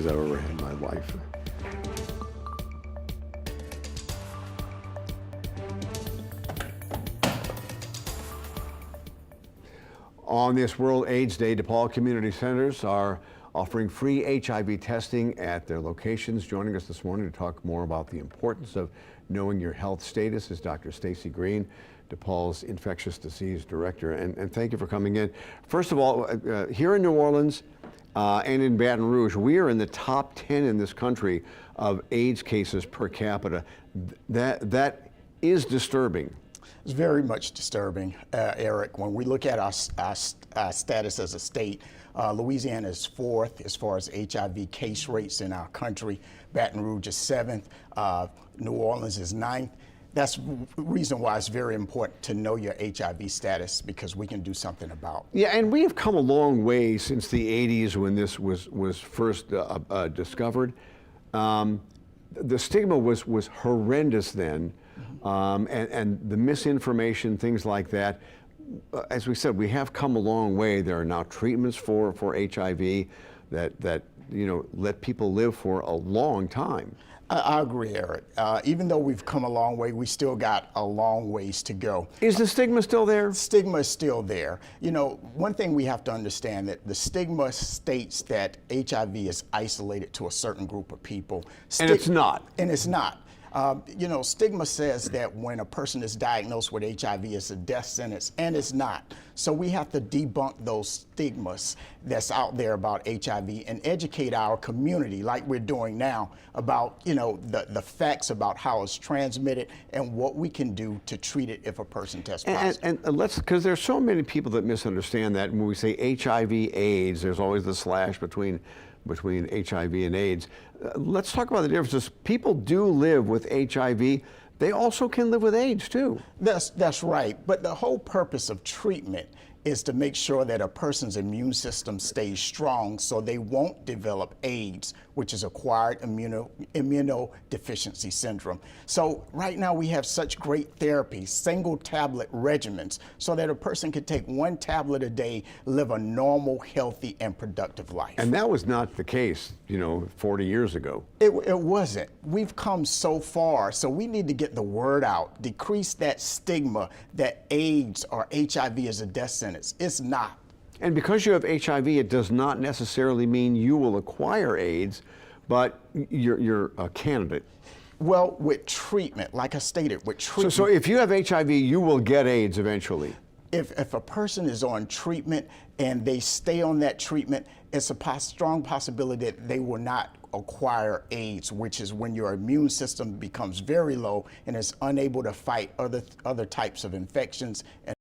I've ever had in my life. On this World AIDS Day, DePaul Community Centers are offering free HIV testing at their locations. Joining us this morning to talk more about the importance of knowing your health status is Dr. Stacy Greene, DePaul's Infectious Disease Director. And thank you for coming in. First of all, here in New Orleans and in Baton Rouge, we are in the top 10 in this country of AIDS cases per capita. That is disturbing. It's very much disturbing, Eric. When we look at our status as a state, Louisiana is 4th as far as HIV case rates in our country. Baton Rouge is 7th. New Orleans is 9th. That's the reason why it's very important to know your HIV status, because we can do something about it. Yeah, and we have come a long way since the 80s when this was first discovered. The stigma was horrendous then. And the misinformation, things like that. As we said, we have come a long way. There are now treatments for HIV that let people live for a long time. I agree, Eric. Even though we've come a long way, we still got a long ways to go. Is the stigma still there? Stigma is still there. You know, one thing we have to understand that the stigma states that HIV is isolated to a certain group of people. And it's not. And it's not. Stigma says that when a person is diagnosed with HIV, it's a death sentence, and it's not. So we have to debunk those stigmas that's out there about HIV and educate our community, like we're doing now, about the facts about how it's transmitted and what we can do to treat it if a person tests positive. And because there's so many people that misunderstand that. When we say HIV/AIDS, there's always the slash between HIV and AIDS. Let's talk about the differences. People do live with HIV. They also can live with AIDS too. That's right. But the whole purpose of treatment is to make sure that a person's immune system stays strong so they won't develop AIDS, which is acquired immunodeficiency syndrome. So right now we have such great therapies, single tablet regimens, so that a person can take 1 tablet a day, live a normal, healthy, and productive life. And that was not the case, 40 years ago. It wasn't. We've come so far, so we need to get the word out, decrease that stigma that AIDS or HIV is a death sentence. It's not. And because you have HIV, it does not necessarily mean you will acquire AIDS, but you're a candidate. Well, with treatment, like I stated, with treatment. So if you have HIV, you will get AIDS eventually. If a person is on treatment and they stay on that treatment, it's a strong possibility that they will not acquire AIDS, which is when your immune system becomes very low and is unable to fight other types of infections.